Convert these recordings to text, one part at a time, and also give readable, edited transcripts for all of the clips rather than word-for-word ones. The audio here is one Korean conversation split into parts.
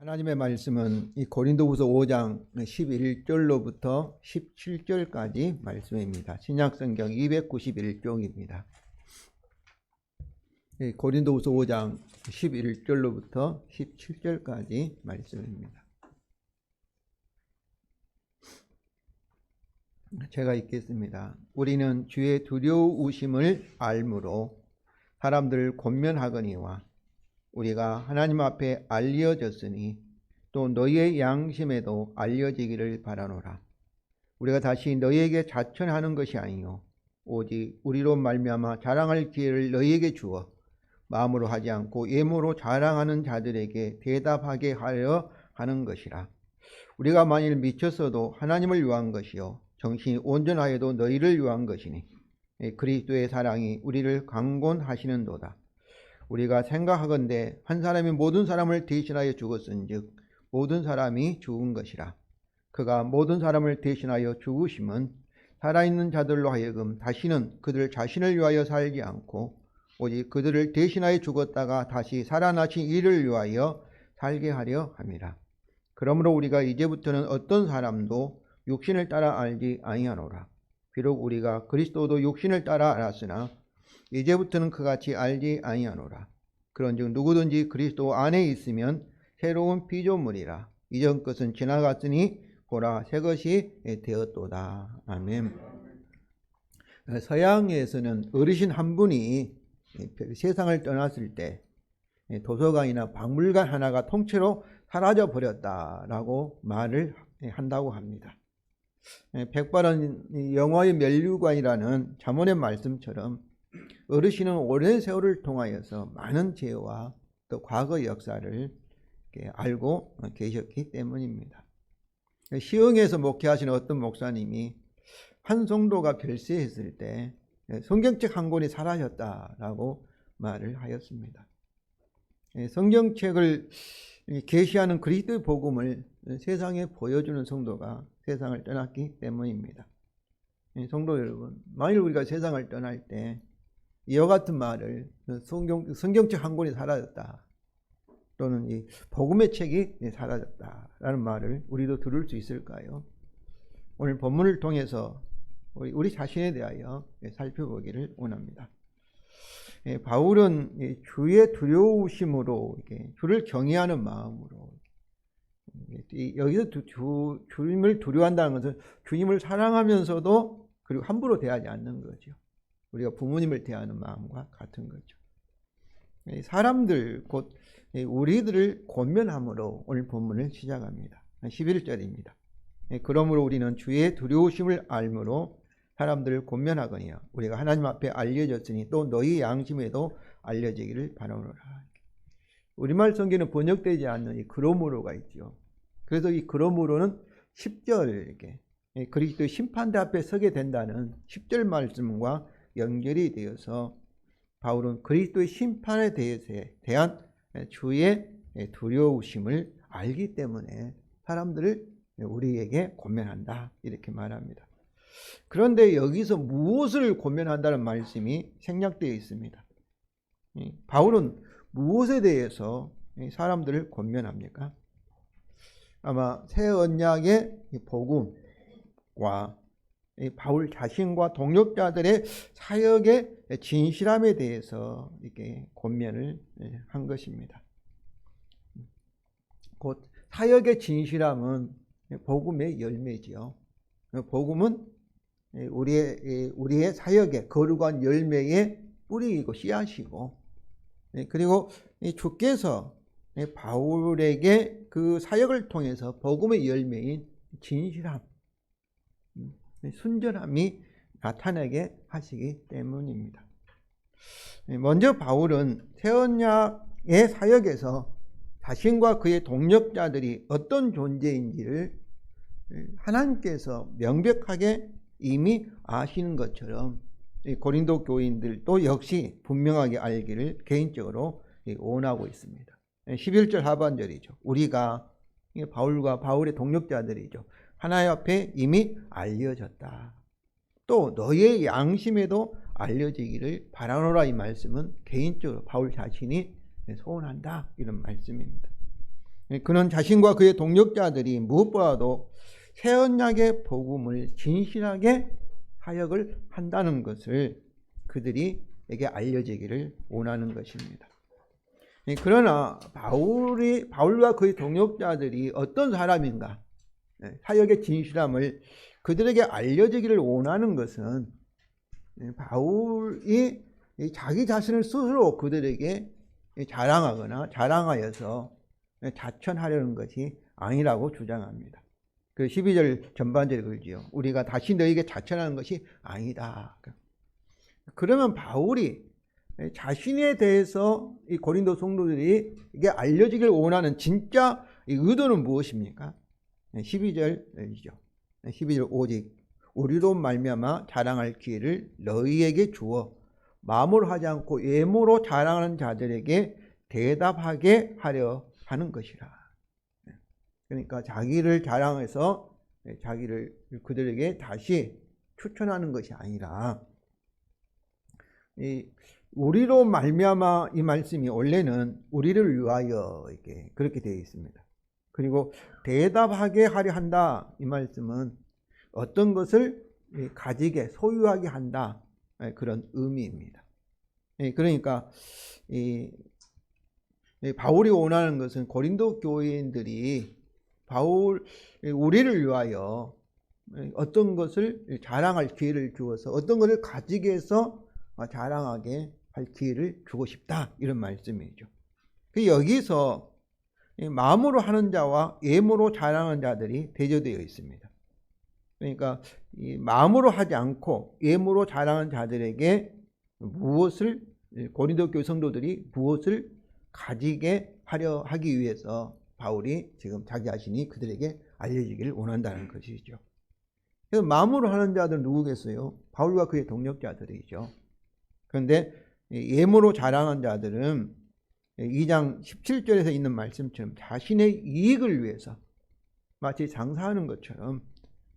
하나님의 말씀은 이 고린도후서 5장 11절로부터 17절까지 말씀입니다. 신약성경 291쪽입니다. 고린도후서 5장 11절로부터 17절까지 말씀입니다. 제가 읽겠습니다. 우리는 주의 두려우심을 알므로 사람들을 권면하거니와 우리가 하나님 앞에 알려졌으니 또 너희의 양심에도 알려지기를 바라노라. 우리가 다시 너희에게 자천하는 것이 아니요 오직 우리로 말미암아 자랑할 기회를 너희에게 주어 마음으로 하지 않고 예모로 자랑하는 자들에게 대답하게 하려 하는 것이라. 우리가 만일 미쳤어도 하나님을 위한 것이요 정신이 온전하여도 너희를 위한 것이니 그리스도의 사랑이 우리를 강권하시는도다. 우리가 생각하건대 한 사람이 모든 사람을 대신하여 죽었은즉 모든 사람이 죽은 것이라. 그가 모든 사람을 대신하여 죽으심은 살아있는 자들로 하여금 다시는 그들 자신을 위하여 살지 않고 오직 그들을 대신하여 죽었다가 다시 살아나신 이를 위하여 살게 하려 함이라. 그러므로 우리가 이제부터는 어떤 사람도 육신을 따라 알지 아니하노라. 비록 우리가 그리스도도 육신을 따라 알았으나 이제부터는 그같이 알지 아니하노라. 그런즉 누구든지 그리스도 안에 있으면 새로운 피조물이라. 이전 것은 지나갔으니 보라 새 것이 되었도다. 아멘. 서양에서는 어르신 한 분이 세상을 떠났을 때 도서관이나 박물관 하나가 통째로 사라져 버렸다라고 말을 한다고 합니다. 백발은 영화의 면류관이라는 잠언의 말씀처럼 어르신은 오랜 세월을 통하여서 많은 죄와 또 과거 역사를 알고 계셨기 때문입니다. 시흥에서 목회하시는 어떤 목사님이 한 성도가 별세했을 때 성경책 한 권이 사라졌다라고 말을 하였습니다. 성경책을 계시하는 그리스도의 복음을 세상에 보여주는 성도가 세상을 떠났기 때문입니다. 성도 여러분, 만일 우리가 세상을 떠날 때 이와 같은 말을 성경책 한 권이 사라졌다 또는 이 복음의 책이 사라졌다라는 말을 우리도 들을 수 있을까요? 오늘 본문을 통해서 우리 자신에 대하여 살펴보기를 원합니다. 바울은 주의 두려우심으로 주를 경외하는 마음으로 여기서 주님을 두려워한다는 것은 주님을 사랑하면서도 그리고 함부로 대하지 않는 거죠. 우리가 부모님을 대하는 마음과 같은 거죠. 사람들 곧 우리들을 권면함으로 오늘 본문을 시작합니다. 11절입니다. 그러므로 우리는 주의 두려우심을 알므로 사람들을 권면하거니와 우리가 하나님 앞에 알려졌으니 또 너희 양심에도 알려지기를 바라노라. 우리말 성경에는 번역되지 않는 이 그러므로가 있죠. 그래서 이 그러므로는 10절 그리스도의 심판대 앞에 서게 된다는 10절 말씀과 연결이 되어서 바울은 그리스도의 심판에 대한 주의 두려우심을 알기 때문에 사람들을 우리에게 권면한다 이렇게 말합니다. 그런데 여기서 무엇을 권면한다는 말씀이 생략되어 있습니다. 바울은 무엇에 대해서 사람들을 권면합니까? 아마 새 언약의 복음과 바울 자신과 동역자들의 사역의 진실함에 대해서 이렇게 권면을 한 것입니다. 곧 사역의 진실함은 복음의 열매지요. 복음은 우리의 사역의 거룩한 열매의 뿌리이고 씨앗이고, 그리고 주께서 바울에게 그 사역을 통해서 복음의 열매인 진실함, 순전함이 나타나게 하시기 때문입니다. 먼저 바울은 새 언약의 사역에서 자신과 그의 동역자들이 어떤 존재인지를 하나님께서 명백하게 이미 아시는 것처럼 고린도 교인들도 역시 분명하게 알기를 개인적으로 원하고 있습니다. 11절 하반절이죠. 우리가 바울과 바울의 동역자들이죠. 하나님 앞에 이미 알려졌다. 또 너희의 양심에도 알려지기를 바라노라. 이 말씀은 개인적으로 바울 자신이 소원한다 이런 말씀입니다. 그는 자신과 그의 동력자들이 무엇보다도 새 언약의 복음을 진실하게 사역을 한다는 것을 그들에게 알려지기를 원하는 것입니다. 그러나 바울과 그의 동역자들이 어떤 사람인가, 사역의 진실함을 그들에게 알려지기를 원하는 것은 바울이 자기 자신을 스스로 그들에게 자랑하여서 자천하려는 것이 아니라고 주장합니다. 그 12절 전반절에 그러지요. 우리가 다시 너에게 자천하는 것이 아니다. 그러면 바울이 자신에 대해서 이 고린도 성도들이 이게 알려지길 원하는 진짜 의도는 무엇입니까? 12절이죠. 12절 오직 우리로 말미암아 자랑할 기회를 너희에게 주어 마음으로 하지 않고 외모로 자랑하는 자들에게 대답하게 하려 하는 것이라. 그러니까 자기를 자랑해서 자기를 그들에게 다시 추천하는 것이 아니라, 우리로 말미암아 이 말씀이 원래는 우리를 위하여 이렇게 그렇게 되어 있습니다. 그리고 대답하게 하려 한다, 이 말씀은 어떤 것을 가지게 소유하게 한다, 그런 의미입니다. 그러니까 바울이 원하는 것은 고린도 교인들이 우리를 위하여 어떤 것을 자랑할 기회를 주어서 어떤 것을 가지게 해서 자랑하게 할 기회를 주고 싶다, 이런 말씀이죠. 여기서 마음으로 하는 자와 외모로 자랑하는 자들이 대조되어 있습니다. 그러니까 마음으로 하지 않고 외모로 자랑하는 자들에게 고린도 교회 성도들이 무엇을 가지게 하기 위해서 바울이 지금 자기 자신이 그들에게 알려지기를 원한다는 것이죠. 그래서 마음으로 하는 자들은 누구겠어요? 바울과 그의 동역자들이죠. 그런데 외모로 자랑한 자들은 2장 17절에서 있는 말씀처럼 자신의 이익을 위해서 마치 장사하는 것처럼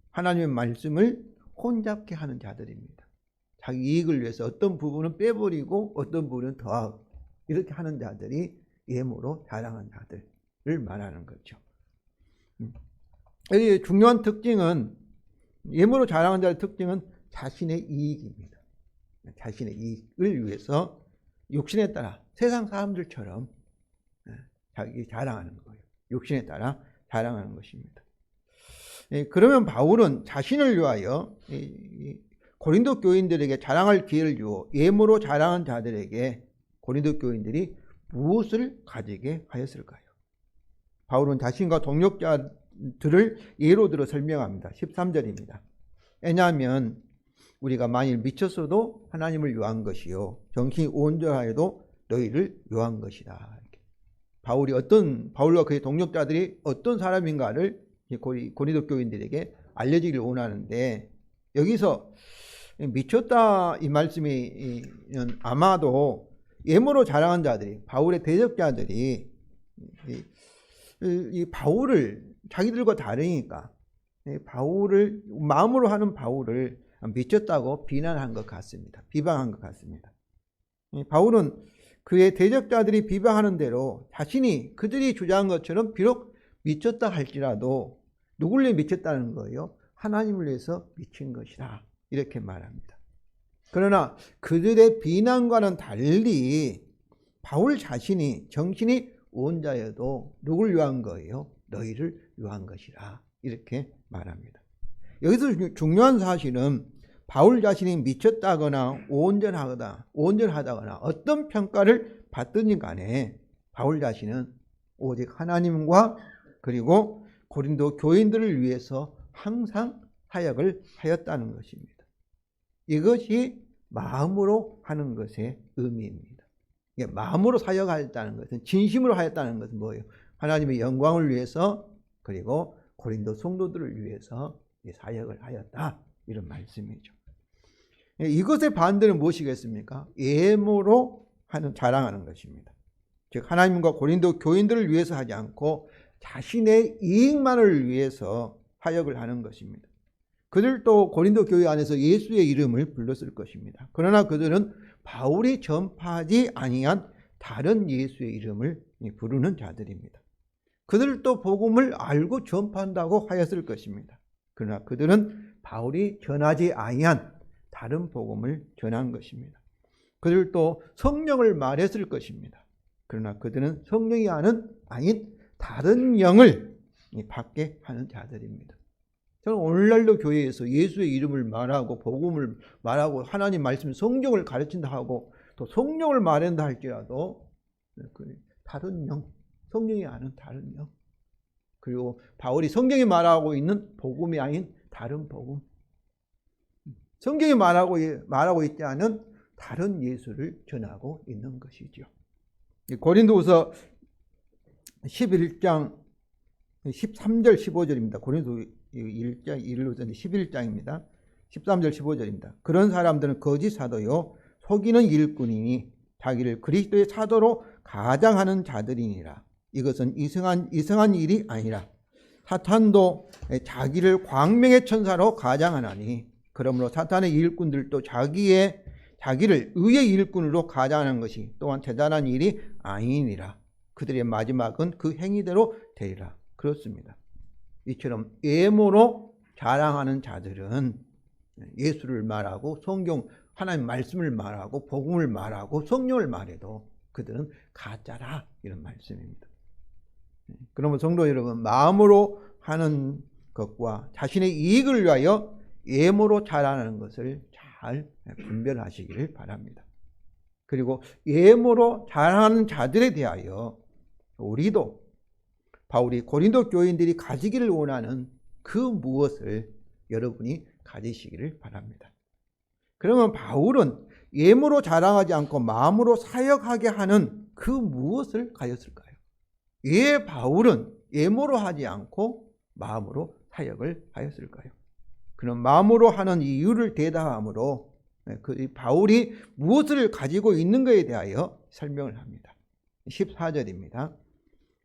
하나님의 말씀을 혼잡게 하는 자들입니다. 자기 이익을 위해서 어떤 부분은 빼버리고 어떤 부분은 더하고 이렇게 하는 자들이 외모로 자랑한 자들을 말하는 거죠. 여기 중요한 특징은, 외모로 자랑한 자의 특징은 자신의 이익입니다. 자신의 이익을 위해서 육신에 따라 세상 사람들처럼 자기 자랑하는 거예요. 육신에 따라 자랑하는 것입니다. 그러면 바울은 자신을 위하여 고린도 교인들에게 자랑할 기회를 주어 외모로 자랑한 자들에게 고린도 교인들이 무엇을 가지게 하였을까요? 바울은 자신과 동역자들을 예로 들어 설명합니다. 13절입니다. 왜냐하면 우리가 만일 미쳤어도 하나님을 위한 것이요 정신이 온전하여도 너희를 위한 것이다. 바울과 그의 동역자들이 어떤 사람인가를 고린도 교인들에게 알려지기를 원하는데, 여기서 미쳤다 이 말씀이 아마도 외모로 자랑한 자들이, 바울의 대적자들이 이 바울을 자기들과 다르니까 바울을 마음으로 하는 바울을 미쳤다고 비난한 것 같습니다. 비방한 것 같습니다. 바울은 그의 대적자들이 비방하는 대로 자신이 그들이 주장한 것처럼 비록 미쳤다 할지라도 누굴 위해 미쳤다는 거예요? 하나님을 위해서 미친 것이다, 이렇게 말합니다. 그러나 그들의 비난과는 달리 바울 자신이 정신이 온자여도 누굴 위한 거예요? 너희를 위한 것이라, 이렇게 말합니다. 여기서 중요한 사실은 바울 자신이 미쳤다거나 온전하다거나 어떤 평가를 받든지 간에 바울 자신은 오직 하나님과 그리고 고린도 교인들을 위해서 항상 사역을 하였다는 것입니다. 이것이 마음으로 하는 것의 의미입니다. 마음으로 사역하였다는 것은, 진심으로 하였다는 것은 뭐예요? 하나님의 영광을 위해서 그리고 고린도 성도들을 위해서 사역을 하였다, 이런 말씀이죠. 이것의 반대는 무엇이겠습니까? 외모로 자랑하는 것입니다. 즉 하나님과 고린도 교인들을 위해서 하지 않고 자신의 이익만을 위해서 사역을 하는 것입니다. 그들도 고린도 교회 안에서 예수의 이름을 불렀을 것입니다. 그러나 그들은 바울이 전파하지 아니한 다른 예수의 이름을 부르는 자들입니다. 그들도 복음을 알고 전파한다고 하였을 것입니다. 그러나 그들은 바울이 전하지 아니한 다른 복음을 전한 것입니다. 그들도 성령을 말했을 것입니다. 그러나 그들은 성령이 아닌 다른 영을 받게 하는 자들입니다. 저는 오늘날도 교회에서 예수의 이름을 말하고 복음을 말하고 하나님 말씀 성경을 가르친다 하고 또 성령을 말한다 할지라도 다른 영, 성령이 아는 다른 영, 그리고 바울이 성경이 말하고 있는 복음이 아닌 다른 복음, 성경이 말하고 있지 않은 다른 예수를 전하고 있는 것이죠. 고린도후서 11장 13절 15절입니다. 고린도 1장 11장입니다. 13절 15절입니다. 그런 사람들은 거짓 사도요 속이는 일꾼이니 자기를 그리스도의 사도로 가장하는 자들이니라. 이것은 이상한 일이 아니라 사탄도 자기를 광명의 천사로 가장하나니 그러므로 사탄의 일꾼들도 자기를 의의 일꾼으로 가장하는 것이 또한 대단한 일이 아니니라. 그들의 마지막은 그 행위대로 되리라. 그렇습니다. 이처럼 외모로 자랑하는 자들은 예수를 말하고 성경 하나님 말씀을 말하고 복음을 말하고 성령을 말해도 그들은 가짜라, 이런 말씀입니다. 그러면 성도 여러분, 마음으로 하는 것과 자신의 이익을 위하여 외모로 자랑하는 것을 잘 분별하시기를 바랍니다. 그리고 외모로 자랑하는 자들에 대하여 우리도 바울이 고린도 교인들이 가지기를 원하는 그 무엇을 여러분이 가지시기를 바랍니다. 그러면 바울은 외모로 자랑하지 않고 마음으로 사역하게 하는 그 무엇을 가졌을까요? 왜 바울은 외모로 하지 않고 마음으로 사역을 하였을까요? 그럼 마음으로 하는 이유를 대답함으로 그 바울이 무엇을 가지고 있는 것에 대하여 설명을 합니다. 14절입니다.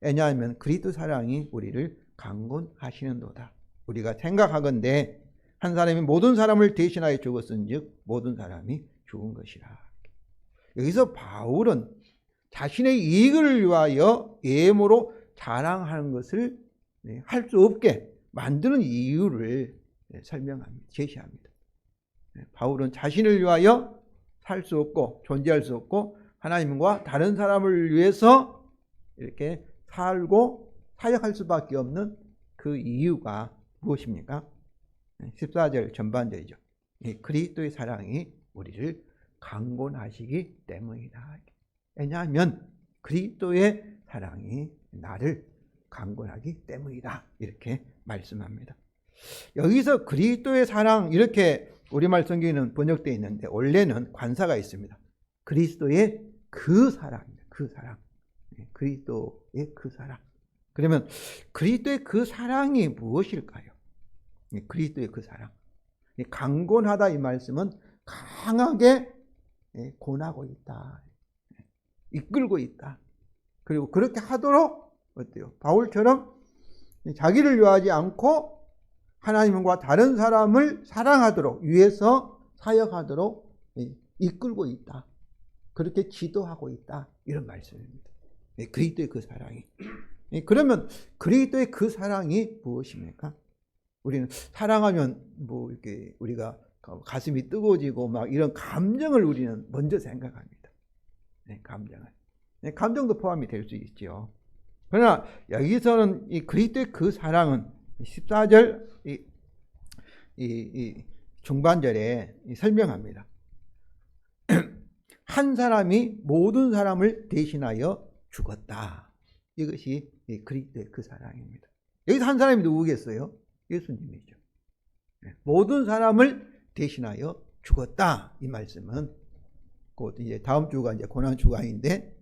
왜냐하면 그리스도 사랑이 우리를 강권하시는도다. 우리가 생각하건대 한 사람이 모든 사람을 대신하여 죽었은즉 모든 사람이 죽은 것이라. 여기서 바울은 자신의 이익을 위하여 외모로 자랑하는 것을 할 수 없게 만드는 이유를 설명합니다. 제시합니다. 바울은 자신을 위하여 살 수 없고 존재할 수 없고 하나님과 다른 사람을 위해서 이렇게 살고 사역할 수밖에 없는 그 이유가 무엇입니까? 14절 전반절이죠. 그리스도의 사랑이 우리를 강권하시기 때문이다. 왜냐하면 그리스도의 사랑이 나를 강권하기 때문이다. 이렇게 말씀합니다. 여기서 그리스도의 사랑, 이렇게 우리말 성경에는 번역되어 있는데 원래는 관사가 있습니다. 그리스도의 그 사랑입니다. 그 사랑. 그리스도의 그 사랑. 그러면 그리스도의 그 사랑이 무엇일까요? 그리스도의 그 사랑. 강권하다, 이 말씀은 강하게 권하고 있다. 이끌고 있다. 그리고 그렇게 하도록 어때요? 바울처럼 자기를 위하지 않고 하나님과 다른 사람을 사랑하도록 위해서 사역하도록 이끌고 있다. 그렇게 지도하고 있다. 이런 말씀입니다. 그리스도의 그 사랑이. 그러면 그리스도의 그 사랑이 무엇입니까? 우리는 사랑하면 뭐 이렇게 우리가 가슴이 뜨거워지고 막 이런 감정을 우리는 먼저 생각합니다. 감정을. 감정도 포함이 될 수 있죠. 그러나 여기서는 이 그리스도의 그 사랑은 14절 이 중반절에 설명합니다. 한 사람이 모든 사람을 대신하여 죽었다. 이것이 그리스도의 그 사랑입니다. 여기서 한 사람이 누구겠어요? 예수님이죠. 모든 사람을 대신하여 죽었다. 이 말씀은 곧 이제 다음 주가 이제 고난 주간인데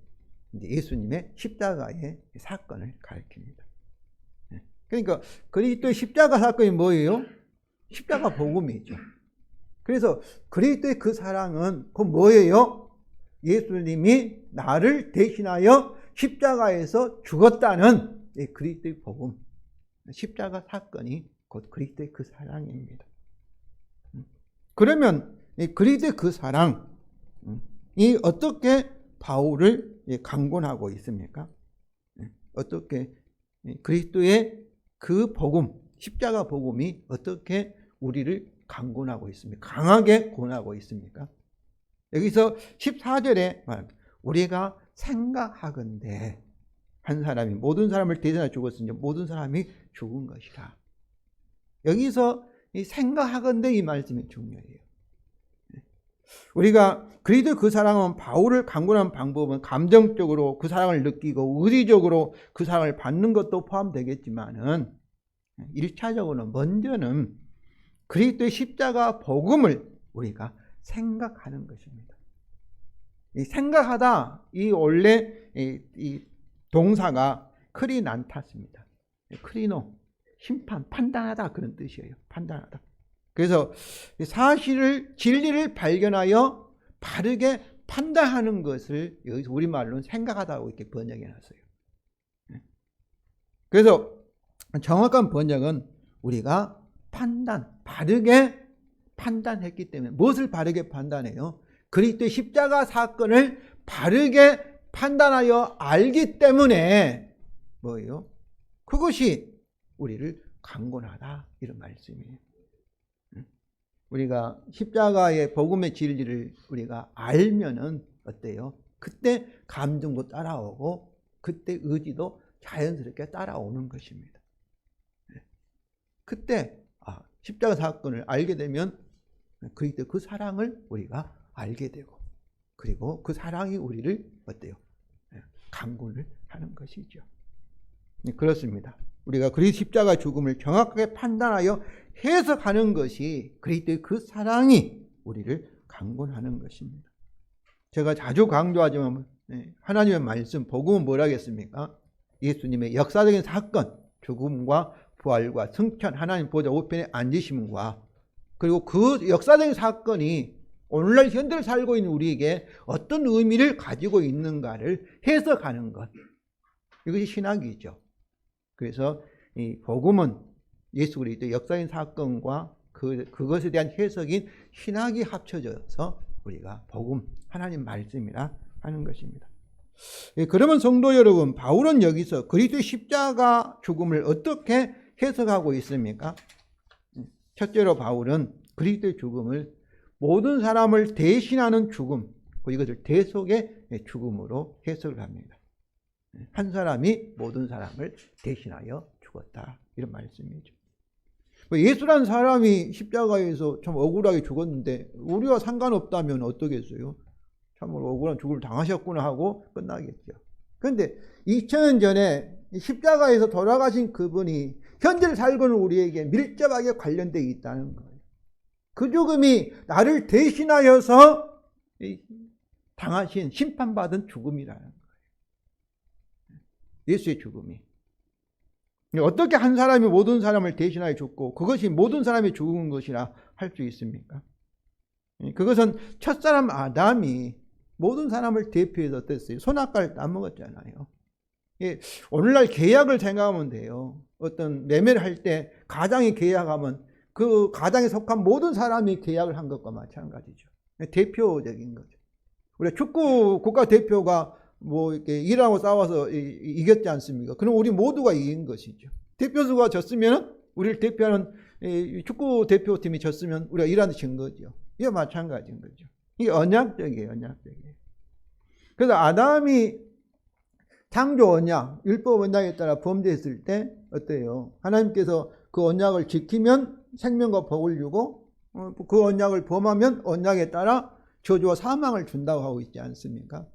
이제 예수님의 십자가의 사건을 가리킵니다. 그러니까 그리스도의 십자가 사건이 뭐예요? 십자가 복음이죠. 그래서 그리스도의 그 사랑은 그 뭐예요? 예수님이 나를 대신하여 십자가에서 죽었다는 그리스도의 복음, 십자가 사건이 곧 그리스도의 그 사랑입니다. 그러면 그리스도의 그 사랑이 어떻게 바울을 강권하고 있습니까? 어떻게 그리스도의 그 복음, 십자가 복음이 어떻게 우리를 강권하고 있습니까? 강하게 권하고 있습니까? 여기서 14절에 우리가 생각하건대 한 사람이 모든 사람을 대신하여 죽었으니 모든 사람이 죽은 것이라. 여기서 이 생각하건대 이 말씀이 중요해요. 우리가 그리스도 그 사랑은 바울을 강권한 방법은 감정적으로 그 사랑을 느끼고 의지적으로 그 사랑을 받는 것도 포함되겠지만은 1차적으로는 먼저는 그리스도의 십자가 복음을 우리가 생각하는 것입니다. 이 생각하다, 이 원래 이 동사가 크리난타스입니다. 크리노, 심판, 판단하다 그런 뜻이에요. 판단하다. 그래서 사실을, 진리를 발견하여 바르게 판단하는 것을 여기서 우리말로는 생각하다고 이렇게 번역해 놨어요. 그래서 정확한 번역은 우리가 바르게 판단했기 때문에, 무엇을 바르게 판단해요? 그리스도의 십자가 사건을 바르게 판단하여 알기 때문에 뭐예요? 그것이 우리를 강권하다, 이런 말씀이에요. 우리가 십자가의 복음의 진리를 우리가 알면은 어때요? 그때 감정도 따라오고 그때 의지도 자연스럽게 따라오는 것입니다. 그때 십자가 사건을 알게 되면 그리스도 그 사랑을 우리가 알게 되고, 그리고 그 사랑이 우리를 어때요? 강권을 하는 것이죠. 그렇습니다. 우리가 그리스도 십자가 죽음을 정확하게 판단하여 해석하는 것이 그리스도의 그 사랑이 우리를 강권하는 것입니다. 제가 자주 강조하지만 하나님의 말씀, 복음은 뭐라 하겠습니까? 예수님의 역사적인 사건, 죽음과 부활과 승천, 하나님 보좌 우편에 앉으심과, 그리고 그 역사적인 사건이 오늘날 현대를 살고 있는 우리에게 어떤 의미를 가지고 있는가를 해석하는 것, 이것이 신학이죠. 그래서 이 복음은 예수 그리스도의 역사적인 사건과 그것에 대한 해석인 신학이 합쳐져서 우리가 복음, 하나님 말씀이라 하는 것입니다. 그러면 성도 여러분, 바울은 여기서 그리스도의 십자가 죽음을 어떻게 해석하고 있습니까? 첫째로 바울은 그리스도의 죽음을 모든 사람을 대신하는 죽음, 이것을 대속의 죽음으로 해석을 합니다. 한 사람이 모든 사람을 대신하여 죽었다, 이런 말씀이죠. 예수라는 사람이 십자가에서 참 억울하게 죽었는데 우리와 상관없다면 어떠겠어요? 참으로 억울한 죽음을 당하셨구나 하고 끝나겠죠. 그런데 2000년 전에 십자가에서 돌아가신 그분이 현재를 살고 있는 우리에게 밀접하게 관련되어 있다는 거예요. 그 죽음이 나를 대신하여서 당하신, 심판받은 죽음이라는 거예요. 예수의 죽음이. 어떻게 한 사람이 모든 사람을 대신하여 죽고 그것이 모든 사람이 죽은 것이라 할 수 있습니까? 그것은 첫사람 아담이 모든 사람을 대표해서 어땠어요? 선악과를 따먹었잖아요. 오늘날 계약을 생각하면 돼요. 어떤 매매를 할 때 가장이 계약하면 그 가장에 속한 모든 사람이 계약을 한 것과 마찬가지죠. 대표적인 거죠. 우리 축구 국가대표가 뭐 이렇게 일하고 싸워서 이겼지 않습니까? 그럼 우리 모두가 이긴 것이죠. 대표수가 졌으면, 우리를 대표하는 축구 대표팀이 졌으면 우리가 일하는 진 거죠. 이게 마찬가지인 거죠. 이게 언약적이에요, 언약적이에요. 그래서 아담이 창조 언약, 율법 언약에 따라 범죄했을 때 어때요? 하나님께서 그 언약을 지키면 생명과 복을 주고, 그 언약을 범하면 언약에 따라 저주와 사망을 준다고 하고 있지 않습니까?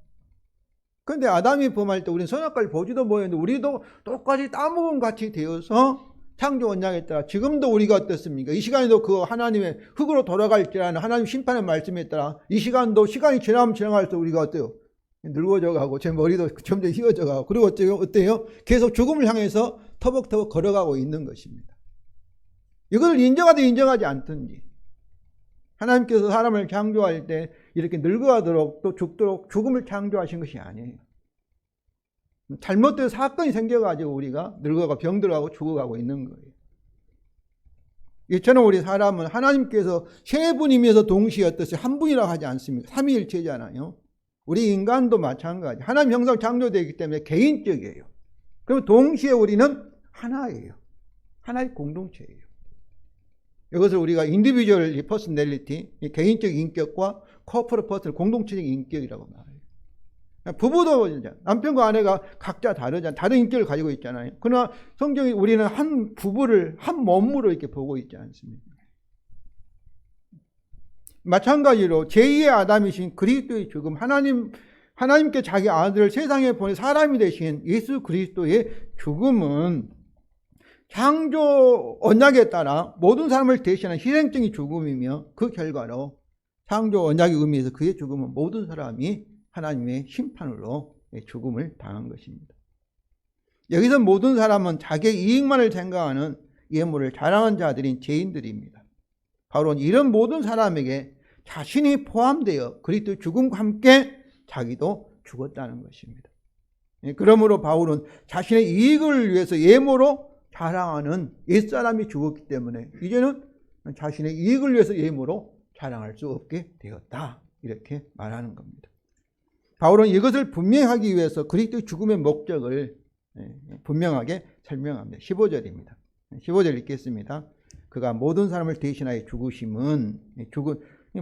그런데 아담이 범할 때 우리는 선악과를 보지도 못했는데 우리도 똑같이 따먹은 같이 되어서 창조 언약에 따라 지금도 우리가 어떻습니까? 이 시간에도 그 하나님의 흙으로 돌아갈지라는 하나님 심판의 말씀에 따라 이 시간도 시간이 지나면 지나갈수록 우리가 어때요? 늙어져 가고 제 머리도 점점 휘어져 가고, 그리고 어때요? 계속 죽음을 향해서 터벅터벅 걸어가고 있는 것입니다. 이것을 인정하든 인정하지 않든지 하나님께서 사람을 창조할 때 이렇게 늙어가도록 또 죽도록 죽음을 창조하신 것이 아니에요. 잘못된 사건이 생겨가지고 우리가 늙어가 병들어가고 죽어가고 있는 거예요. 이처럼 우리 사람은 하나님께서 세 분이면서 동시에 어떠세요? 한 분이라고 하지 않습니까? 삼위일체잖아요. 우리 인간도 마찬가지. 하나님 형상 창조되기 때문에 개인적이에요. 그러면 동시에 우리는 하나예요. 하나의 공동체예요. 이것을 우리가 인디비주얼 퍼스널리티, 개인적 인격과 코퍼럴 퍼스널, 공동체적 인격이라고 말해요. 부부도 남편과 아내가 각자 다르잖아요. 다른 인격을 가지고 있잖아요. 그러나 성경이 우리는 한 부부를 한 몸으로 이렇게 보고 있지 않습니까? 마찬가지로 제2의 아담이신 그리스도의 죽음, 하나님께 자기 아들을 세상에 보내 사람이 되신 예수 그리스도의 죽음은 창조 언약에 따라 모든 사람을 대신한 희생적인 죽음이며, 그 결과로 창조 언약의 의미에서 그의 죽음은 모든 사람이 하나님의 심판으로 죽음을 당한 것입니다. 여기서 모든 사람은 자기의 이익만을 생각하는 예물을 자랑한 자들인 죄인들입니다. 바울은 이런 모든 사람에게 자신이 포함되어 그리스도의 죽음과 함께 자기도 죽었다는 것입니다. 그러므로 바울은 자신의 이익을 위해서 예물로 자랑하는 옛사람이 죽었기 때문에 이제는 자신의 이익을 위해서 예물로 자랑할 수 없게 되었다, 이렇게 말하는 겁니다. 바울은 이것을 분명하기 위해서 그리스도의 죽음의 목적을 분명하게 설명합니다. 15절입니다. 15절 읽겠습니다. 그가 모든 사람을 대신하여 죽으심은,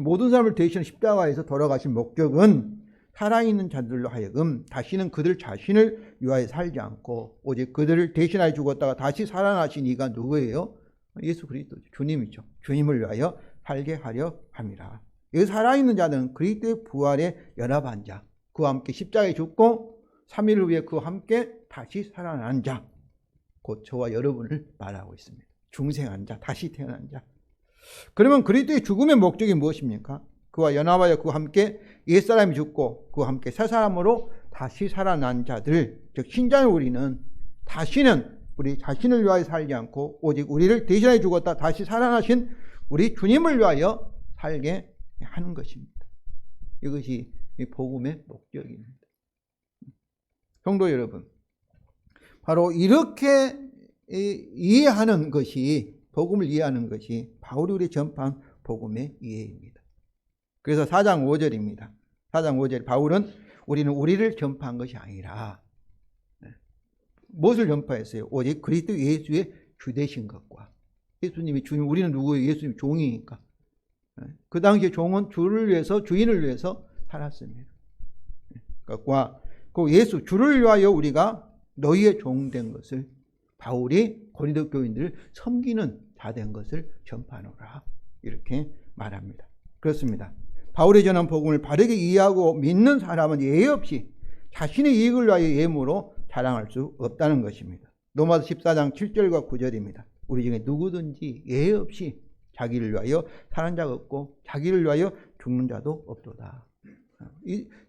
모든 사람을 대신해 십자가에서 돌아가신 목적은 살아있는 자들로 하여금 다시는 그들 자신을 위하여 살지 않고 오직 그들을 대신하여 죽었다가 다시 살아나신 이가 누구예요? 예수 그리스도, 주님이죠. 주님을 위하여 살게 하려 함이라. 이 살아있는 자들은 그리스도의 부활에 연합한 자, 그와 함께 십자가에 죽고 3일을 위해 그와 함께 다시 살아난 자, 곧 저와 여러분을 말하고 있습니다. 중생한 자, 다시 태어난 자. 그러면 그리스도의 죽음의 목적이 무엇입니까? 그와 연합하여 그와 함께 옛사람이 죽고 그와 함께 새 사람으로 다시 살아난 자들, 즉 신자는 우리는 다시는 우리 자신을 위하여 살지 않고 오직 우리를 대신하여 죽었다 다시 살아나신 우리 주님을 위하여 살게 하는 것입니다. 이것이 복음의 목적입니다. 성도 여러분, 바로 이렇게 이해하는 것이, 복음을 이해하는 것이 바울이 우리 전파한 복음의 이해입니다. 그래서 4장 5절입니다. 4장 5절, 바울은 우리는 우리를 전파한 것이 아니라 무엇을 전파했어요? 오직 그리스도 예수의 주되신 것과, 예수님이 주님, 우리는 누구예요? 예수님 종이니까. 그 당시에 종은 주를 위해서, 주인을 위해서 살았습니다. 그것과 그 예수, 주를 위하여 우리가 너희의 종 된 것을, 바울이 고린도 교인들을 섬기는 자 된 것을 전파하노라, 이렇게 말합니다. 그렇습니다. 바울이 전한 복음을 바르게 이해하고 믿는 사람은 예의 없이 자신의 이익을 위하여 예물로 자랑할 수 없다는 것입니다. 로마서 14장 7절과 9절입니다. 우리 중에 누구든지 예의 없이 자기를 위하여 사는 자가 없고 자기를 위하여 죽는 자도 없도다.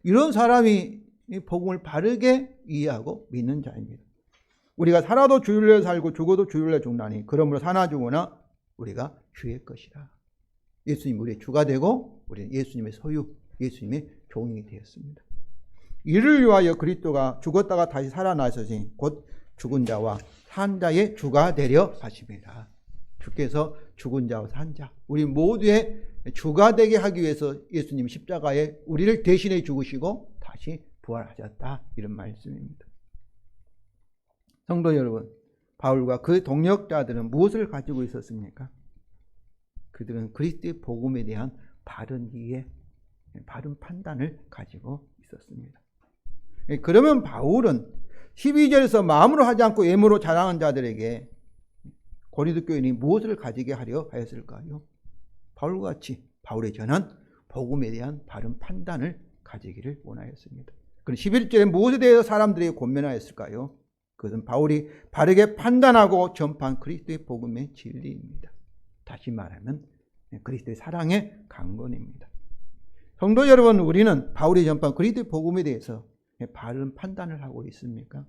이런 사람이 이 복음을 바르게 이해하고 믿는 자입니다. 우리가 살아도 주를 위해 살고 죽어도 주를 위해 죽나니 그러므로 사나 죽으나 우리가 주의 것이라. 예수님 우리의 주가 되고 우리는 예수님의 소유, 예수님의 종이 되었습니다. 이를 위하여 그리스도가 죽었다가 다시 살아나셔서 곧 죽은 자와 산 자의 주가 되려 하심이라. 주께서 죽은 자와 산 자, 우리 모두의 주가 되게 하기 위해서 예수님 십자가에 우리를 대신해 죽으시고 다시 부활하셨다, 이런 말씀입니다. 성도 여러분, 바울과 그 동역자들은 무엇을 가지고 있었습니까? 그들은 그리스도의 복음에 대한 바른 이해, 바른 판단을 가지고 있었습니다. 그러면 바울은 12절에서 마음으로 하지 않고 외모로 자랑한 자들에게 고린도 교인이 무엇을 가지게 하려 하였을까요? 바울과 같이 바울이 전한 복음에 대한 바른 판단을 가지기를 원하였습니다. 그럼 11절에 무엇에 대해서 사람들에게 권면하였을까요? 그것은 바울이 바르게 판단하고 전파한 그리스도의 복음의 진리입니다. 다시 말하면 그리스도의 사랑의 강건입니다. 성도 여러분, 우리는 바울이 전파한 그리스도의 복음에 대해서 바른 판단을 하고 있습니까?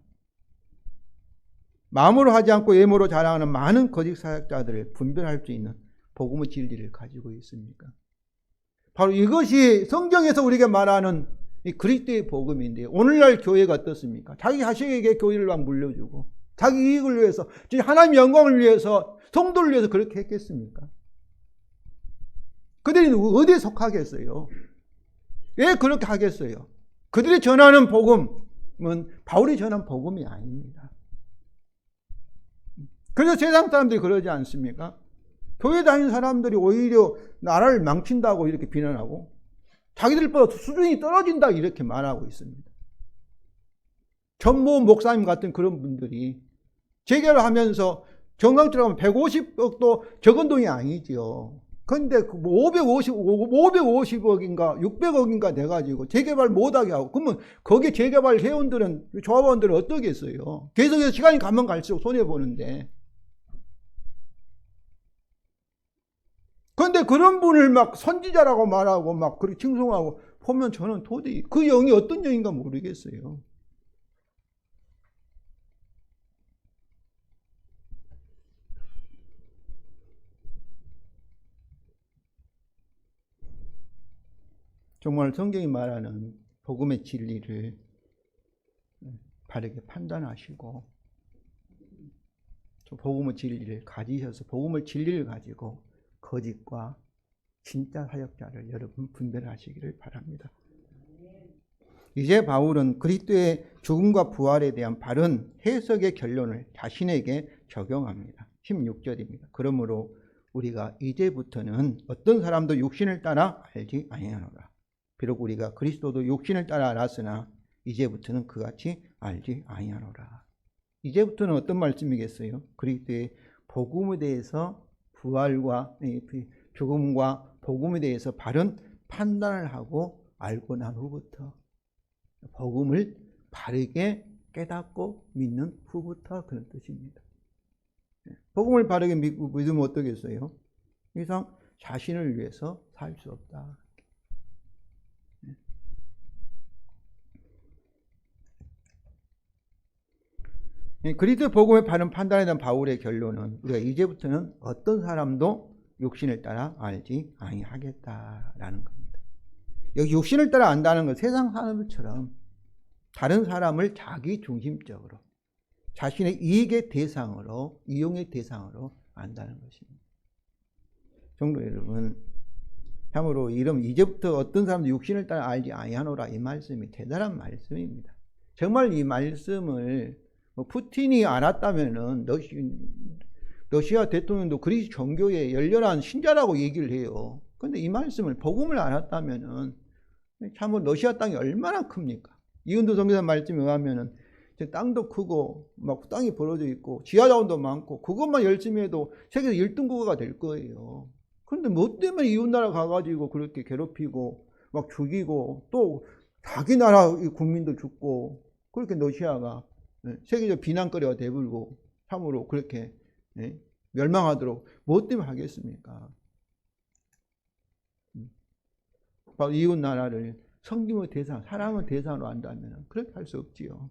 마음으로 하지 않고 외모로 자랑하는 많은 거짓 사역자들을 분별할 수 있는 복음의 진리를 가지고 있습니까? 바로 이것이 성경에서 우리에게 말하는 이 그리스도의 복음인데, 오늘날 교회가 어떻습니까? 자기 자식에게 교회를 막 물려주고 자기 이익을 위해서, 하나님 영광을 위해서, 성도를 위해서 그렇게 했겠습니까? 그들이 어디에 속하겠어요? 왜 그렇게 하겠어요? 그들이 전하는 복음은 바울이 전한 복음이 아닙니다. 그래서 세상 사람들이 그러지 않습니까? 교회 다니는 사람들이 오히려 나라를 망친다고 이렇게 비난하고 자기들보다 수준이 떨어진다 이렇게 말하고 있습니다. 전모 목사님 같은 그런 분들이 재개를 하면서 정강처럼 150억도 적은 돈이 아니죠. 근데 550억인가 600억인가 돼가지고 재개발 못하게 하고, 그러면 거기에 재개발 회원들은, 조합원들은 어떻게 했어요? 계속해서 시간이 가면 갈수록 손해보는데. 그런데 그런 분을 막 선지자라고 말하고 막 그렇게 칭송하고 보면 저는 도저히 그 영이 어떤 영인가 모르겠어요. 정말 성경이 말하는 복음의 진리를 바르게 판단하시고 복음의 진리를 가지셔서 복음의 진리를 가지고 거짓과 진짜 사역자를 여러분 분별하시기를 바랍니다. 이제 바울은 그리스도의 죽음과 부활에 대한 바른 해석의 결론을 자신에게 적용합니다. 16절입니다. 그러므로 우리가 이제부터는 어떤 사람도 육신을 따라 알지 아니하노라. 비록 우리가 그리스도도 육신을 따라 알았으나 이제부터는 그같이 알지 아니하노라. 이제부터는 어떤 말씀이겠어요? 그리스도의 복음에 대해서, 부활과 죽음과 복음에 대해서 바른 판단을 하고 알고 난 후부터, 복음을 바르게 깨닫고 믿는 후부터, 그런 뜻입니다. 복음을 바르게 믿으면 어떻겠어요? 이상 자신을 위해서 살 수 없다. 그리스도의 복음의 바른 판단에 대한 바울의 결론은 우리가 이제부터는 어떤 사람도 육신을 따라 알지 아니하겠다라는 겁니다. 여기 육신을 따라 안다는 건 세상 사람들처럼 다른 사람을 자기 중심적으로 자신의 이익의 대상으로, 이용의 대상으로 안다는 것입니다. 성도 여러분, 참으로 이제부터 어떤 사람도 육신을 따라 알지 아니하노라, 이 말씀이 대단한 말씀입니다. 정말 이 말씀을 푸틴이 알았다면은 러시아 대통령도 그리스 정교의 열렬한 신자라고 얘기를 해요. 그런데 이 말씀을, 복음을 알았다면은 참으로 러시아 땅이 얼마나 큽니까? 이은도 선교사 말씀에 의하면은 땅도 크고 막 땅이 벌어져 있고 지하자원도 많고 그것만 열심히 해도 세계에서 1등 국가가 될 거예요. 그런데 뭐 때문에 이웃나라 가가지고 그렇게 괴롭히고 막 죽이고 또 자기 나라 국민도 죽고 그렇게 러시아가 세계적 비난거리가 되불고 참으로 그렇게 멸망하도록 뭐 때문에 하겠습니까? 바로 이웃 나라를 섬김의 대상, 사랑의 대상으로 한다면 그렇게 할 수 없지요.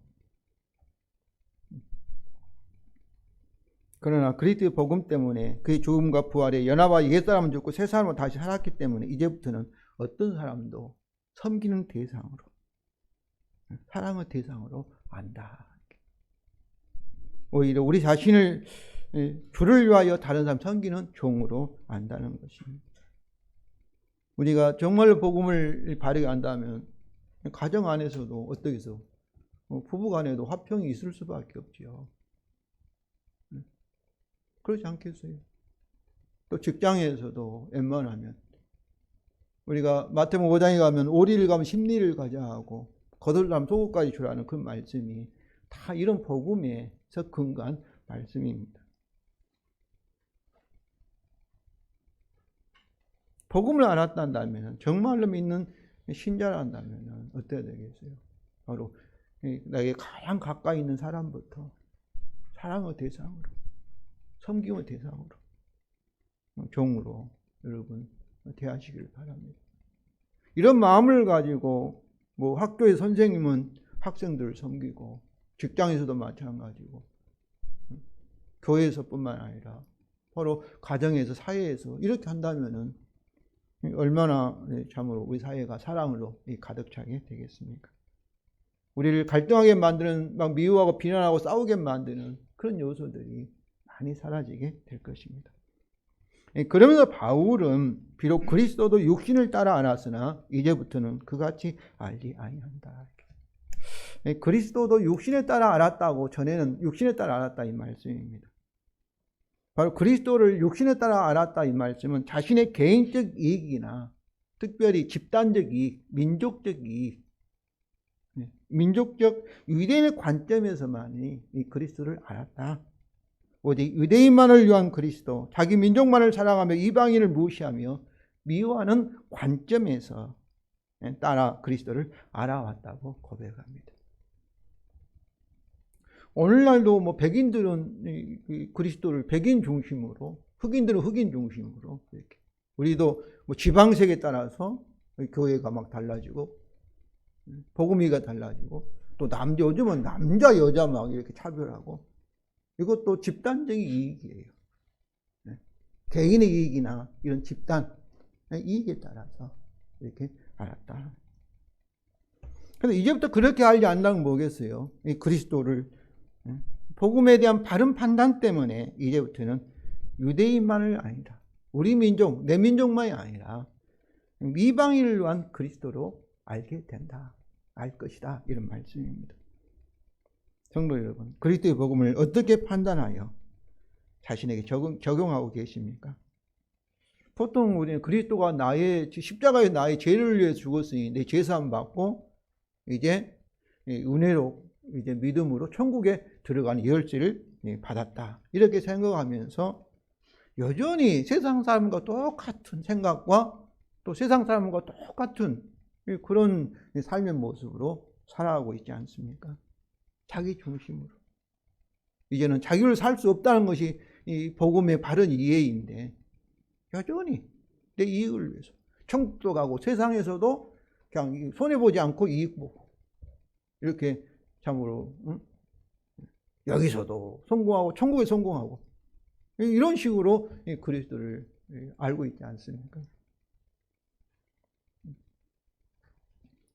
그러나 그리스도의 복음 때문에 그의 죽음과 부활에 연합하여 옛사람은 죽고 새 사람은 다시 살았기 때문에 이제부터는 어떤 사람도 섬기는 대상으로, 사랑의 대상으로 안다. 오히려 우리 자신을 주를 위하여 다른 사람 섬기는 종으로 안다는 것입니다. 우리가 정말로 복음을 바르게 안다면 가정 안에서도 어떻게 해서 부부 간에도 화평이 있을 수밖에 없지요. 그렇지 않겠어요? 또 직장에서도 웬만하면 우리가 마태복음 5장에 가면 오리를 가면 십리를 가자 하고 거들람 속옷까지 주라는 그 말씀이 다 이런 복음에서 근거한 말씀입니다. 복음을 알았다면, 정말로 믿는 신자란다면 어때야 되겠어요? 바로 나에게 가장 가까이 있는 사람부터 사랑의 대상으로, 섬김의 대상으로, 종으로 여러분 대하시기를 바랍니다. 이런 마음을 가지고 학교의 선생님은 학생들을 섬기고 직장에서도 마찬가지고 교회에서뿐만 아니라 바로 가정에서, 사회에서 이렇게 한다면은 얼마나 참으로 우리 사회가 사랑으로 가득 차게 되겠습니까? 우리를 갈등하게 만드는, 막 미워하고 비난하고 싸우게 만드는 그런 요소들이 많이 사라지게 될 것입니다. 그러면서 바울은 비록 그리스도도 육신을 따라 알았으나 이제부터는 그같이 알지 아니한다. 그리스도도 육신에 따라 알았다고, 전에는 육신에 따라 알았다 이 말씀입니다. 바로 그리스도를 육신에 따라 알았다 이 말씀은 자신의 개인적 이익이나 특별히 집단적 이익, 민족적 이익, 민족적 유대인의 관점에서만이 이 그리스도를 알았다. 오직 유대인만을 위한 그리스도, 자기 민족만을 사랑하며 이방인을 무시하며 미워하는 관점에서 따라 그리스도를 알아왔다고 고백합니다. 오늘날도 뭐 백인들은 그리스도를 백인 중심으로, 흑인들은 흑인 중심으로 이렇게. 우리도 뭐 지방색에 따라서 교회가 막 달라지고 복음이가 달라지고 또 요즘은 남자 여자 막 이렇게 차별하고 이것도 집단적인 이익이에요. 개인의 이익이나 이런 집단의 이익에 따라서 이렇게 알았다. 그런데 이제부터 그렇게 알지 않는다는 뭐겠어요? 이 그리스도를 복음에 대한 바른 판단 때문에 이제부터는 유대인만을 아니라 우리 민족, 내 민족만이 아니라 이방인을 위한 그리스도로 알게 된다. 알 것이다. 이런 말씀입니다. 성도 여러분, 그리스도의 복음을 어떻게 판단하여 자신에게 적용하고 계십니까? 보통 우리는 그리스도가 십자가에 나의 죄를 위해 죽었으니 내 죄사함 받고 이제 은혜로 이제 믿음으로 천국에 들어가는 열쇠를 받았다. 이렇게 생각하면서 여전히 세상 사람과 똑같은 생각과 또 세상 사람과 똑같은 그런 삶의 모습으로 살아가고 있지 않습니까? 자기 중심으로. 이제는 자기를 살 수 없다는 것이 이 복음의 바른 이해인데 여전히 내 이익을 위해서 천국도 가고 세상에서도 그냥 손해보지 않고 이익 보고 이렇게 참으로 여기서도 성공하고 천국에 성공하고 이런 식으로 그리스도를 알고 있지 않습니까?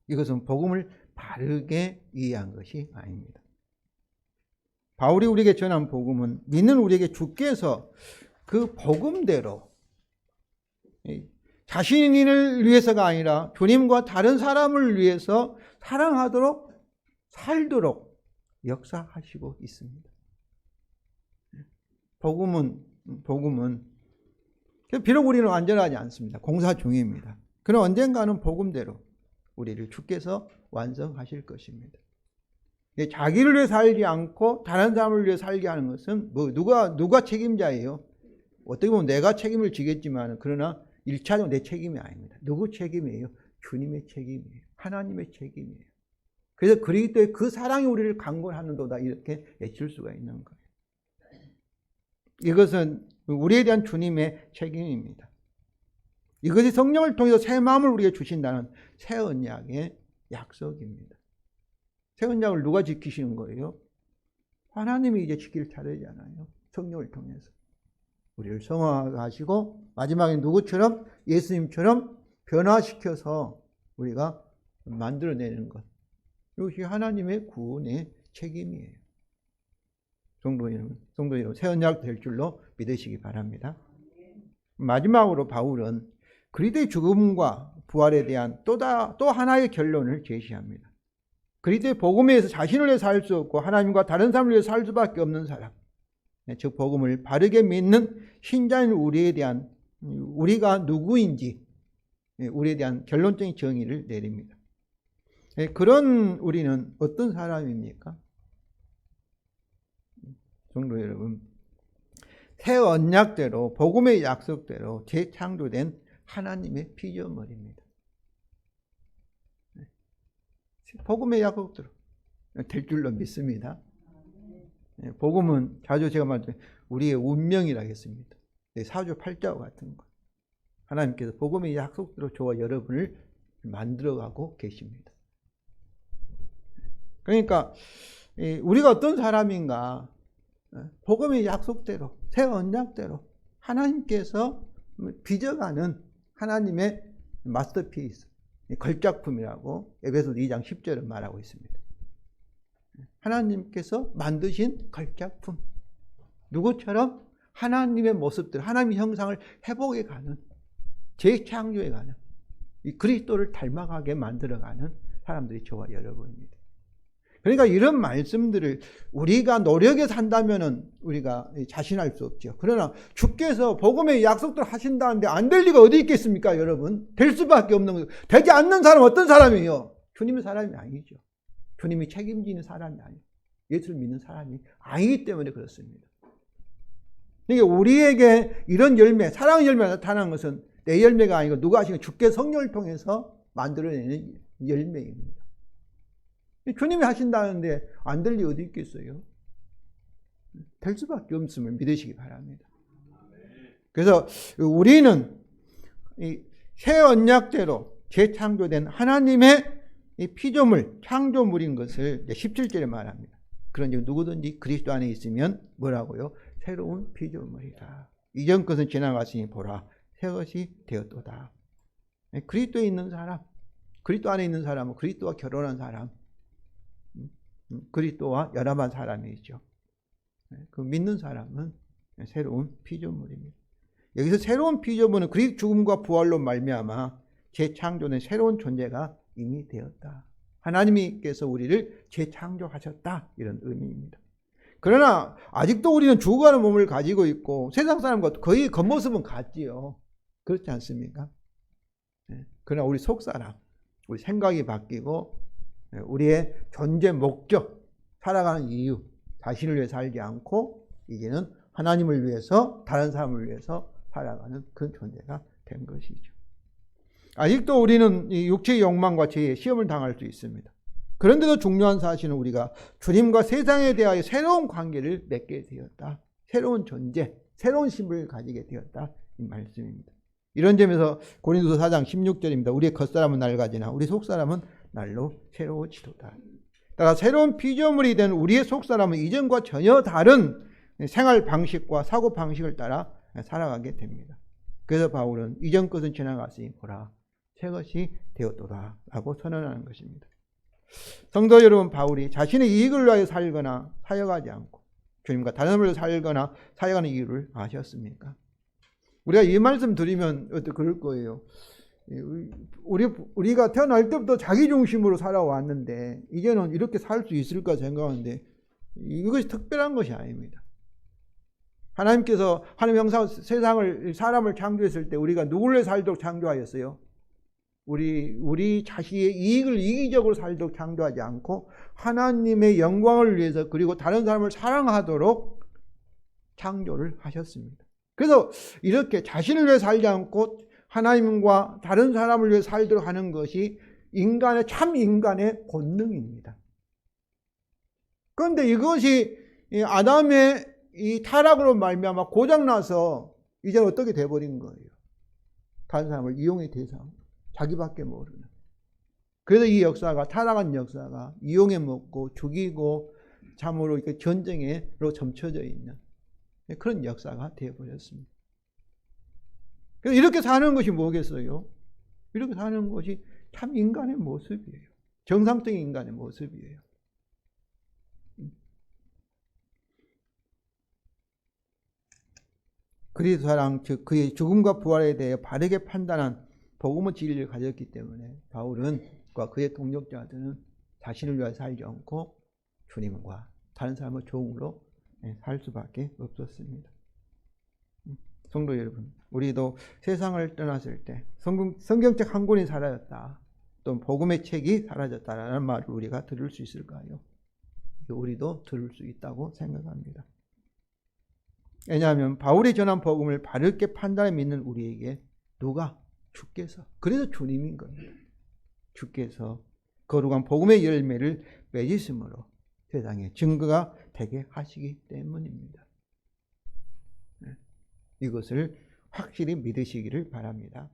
이것은 복음을 바르게 이해한 것이 아닙니다. 바울이 우리에게 전한 복음은 믿는 우리에게 주께서 그 복음대로 자신을 위해서가 아니라 주님과 다른 사람을 위해서 사랑하도록 살도록 역사하시고 있습니다. 복음은 비록 우리는 완전하지 않습니다. 공사 중입니다. 그러나 언젠가는 복음대로 우리를 주께서 완성하실 것입니다. 자기를 위해 살지 않고 다른 사람을 위해 살게 하는 것은 누가 책임자예요? 어떻게 보면 내가 책임을 지겠지만 그러나 1차적으로 내 책임이 아닙니다. 누구 책임이에요? 주님의 책임이에요. 하나님의 책임이에요. 그래서 그리스도의 그 사랑이 우리를 강권하는도다 이렇게 외칠 수가 있는 거예요. 이것은 우리에 대한 주님의 책임입니다. 이것이 성령을 통해서 새 마음을 우리에게 주신다는 새 언약의 약속입니다. 새 언약을 누가 지키시는 거예요? 하나님이 이제 지킬 차례잖아요. 성령을 통해서. 우리를 성화하시고 마지막에 누구처럼? 예수님처럼 변화시켜서 우리가 만들어내는 것. 이것이 하나님의 구원의 책임이에요. 성도 여러분, 새 언약 될 줄로 믿으시기 바랍니다. 마지막으로 바울은 그리스도의 죽음과 부활에 대한 또 하나의 결론을 제시합니다. 그리스도의 복음에 의해서 자신을 위해 살 수 없고 하나님과 다른 사람을 위해 살 수밖에 없는 사람, 즉 복음을 바르게 믿는 신자인 우리가 누구인지 우리에 대한 결론적인 정의를 내립니다. 그런 우리는 어떤 사람입니까? 성도 여러분, 새 언약대로 복음의 약속대로 재창조된 하나님의 피조물입니다. 복음의 약속대로 될 줄로 믿습니다. 복음은 자주 제가 말하는 우리의 운명이라 했습니다. 사주 팔자와 같은 것. 하나님께서 복음의 약속대로 저와 여러분을 만들어가고 계십니다. 그러니까 우리가 어떤 사람인가? 복음의 약속대로 새 언약대로 하나님께서 빚어가는 하나님의 마스터피스, 걸작품이라고 에베소서 2장 10절은 말하고 있습니다. 하나님께서 만드신 걸작품. 누구처럼? 하나님의 모습들, 하나님의 형상을 회복해 가는, 재창조해 가는, 이 그리스도를 닮아가게 만들어가는 사람들이 저와 여러분입니다. 그러니까 이런 말씀들을 우리가 노력해서 한다면은 우리가 자신할 수 없죠. 그러나 주께서 복음의 약속들 하신다는데 안 될 리가 어디 있겠습니까, 여러분? 될 수밖에 없는 거죠. 되지 않는 사람은 어떤 사람이에요? 주님의 사람이 아니죠. 주님이 책임지는 사람이 아니에요. 예수를 믿는 사람이 아니기 때문에 그렇습니다. 그러니까 우리에게 이런 열매, 사랑의 열매가 나타나는 것은 내 열매가 아니고 누가 하시는 주께 성령을 통해서 만들어내는 열매입니다. 주님이 하신다는데 안 될 리 어디 있겠어요? 될 수밖에 없음을 믿으시기 바랍니다. 그래서 우리는 이 새 언약대로 재창조된 하나님의 이 피조물, 창조물인 것을 17절에 말합니다. 그런지 누구든지 그리스도 안에 있으면 뭐라고요? 새로운 피조물이다. 이전 것은 지나갔으니 보라, 새 것이 되었도다. 그리스도에 있는 사람, 그리스도 안에 있는 사람은 그리스도와 결혼한 사람, 그리스도와 연합한 사람이죠. 그 믿는 사람은 새로운 피조물입니다. 여기서 새로운 피조물은 그리스도 죽음과 부활로 말미암아 재창조된 새로운 존재가 이미 되었다. 하나님께서 우리를 재창조하셨다. 이런 의미입니다. 그러나 아직도 우리는 죽어가는 몸을 가지고 있고 세상 사람과 거의 겉모습은 같지요. 그렇지 않습니까? 그러나 우리 속사람, 우리 생각이 바뀌고 우리의 존재 목적, 살아가는 이유, 자신을 위해 살지 않고 이제는 하나님을 위해서, 다른 사람을 위해서 살아가는 그 존재가 된 것이죠. 아직도 우리는 이 육체의 욕망과 죄의 시험을 당할 수 있습니다. 그런데도 중요한 사실은 우리가 주님과 세상에 대하여 새로운 관계를 맺게 되었다. 새로운 존재, 새로운 신분을 가지게 되었다. 이 말씀입니다. 이런 점에서 고린도서 4장 16절입니다. 우리의 겉사람은 낡아지나 우리 속사람은 날로 새로워지도다. 따라 새로운 피조물이 된 우리의 속사람은 이전과 전혀 다른 생활 방식과 사고 방식을 따라 살아가게 됩니다. 그래서 바울은 이전 것은 지나갔으니 보라, 새 것이 되었도다 라고 선언하는 것입니다. 성도 여러분, 바울이 자신의 이익을 위하여 살거나 사역하지 않고 주님과 다른 사람을 살거나 사역하는 이유를 아셨습니까? 우리가 이 말씀 드리면 그럴 거예요. 우리가 태어날 때부터 자기 중심으로 살아왔는데 이제는 이렇게 살 수 있을까 생각하는데 이것이 특별한 것이 아닙니다. 하나님께서 하나님 형상 세상을 사람을 창조했을 때 우리가 누구를 위해 살도록 창조하였어요? 우리 자신의 이익을 이기적으로 살도록 창조하지 않고 하나님의 영광을 위해서 그리고 다른 사람을 사랑하도록 창조를 하셨습니다. 그래서 이렇게 자신을 위해 살지 않고 하나님과 다른 사람을 위해 살도록 하는 것이 인간의 참 인간의 본능입니다. 그런데 이것이 아담의 이 타락으로 말미암아 고장나서 이제 어떻게 돼버린 거예요? 다른 사람을 이용의 대상, 자기밖에 모르는. 그래서 이 역사가, 타락한 역사가 이용해 먹고 죽이고 참으로 이렇게 전쟁으로 점쳐져 있는 그런 역사가 되어버렸습니다. 그래서 이렇게 사는 것이 뭐겠어요? 이렇게 사는 것이 참 인간의 모습이에요. 정상적인 인간의 모습이에요. 그리스도 사랑, 즉 그의 죽음과 부활에 대해 바르게 판단한 복음의 진리를 가졌기 때문에 바울은 그의 동력자들은 자신을 위하여 살지 않고 주님과 다른 사람의 종으로 살 수밖에 없었습니다. 성도 여러분, 우리도 세상을 떠났을 때 성경책 한 권이 사라졌다, 또 복음의 책이 사라졌다라는 말을 우리가 들을 수 있을까요? 우리도 들을 수 있다고 생각합니다. 왜냐하면 바울이 전한 복음을 바르게 판단해 믿는 우리에게 누가? 주께서, 그래서 주님인 겁니다. 주께서 거룩한 복음의 열매를 맺으심으로 세상에 증거가 되게 하시기 때문입니다. 이것을 확실히 믿으시기를 바랍니다.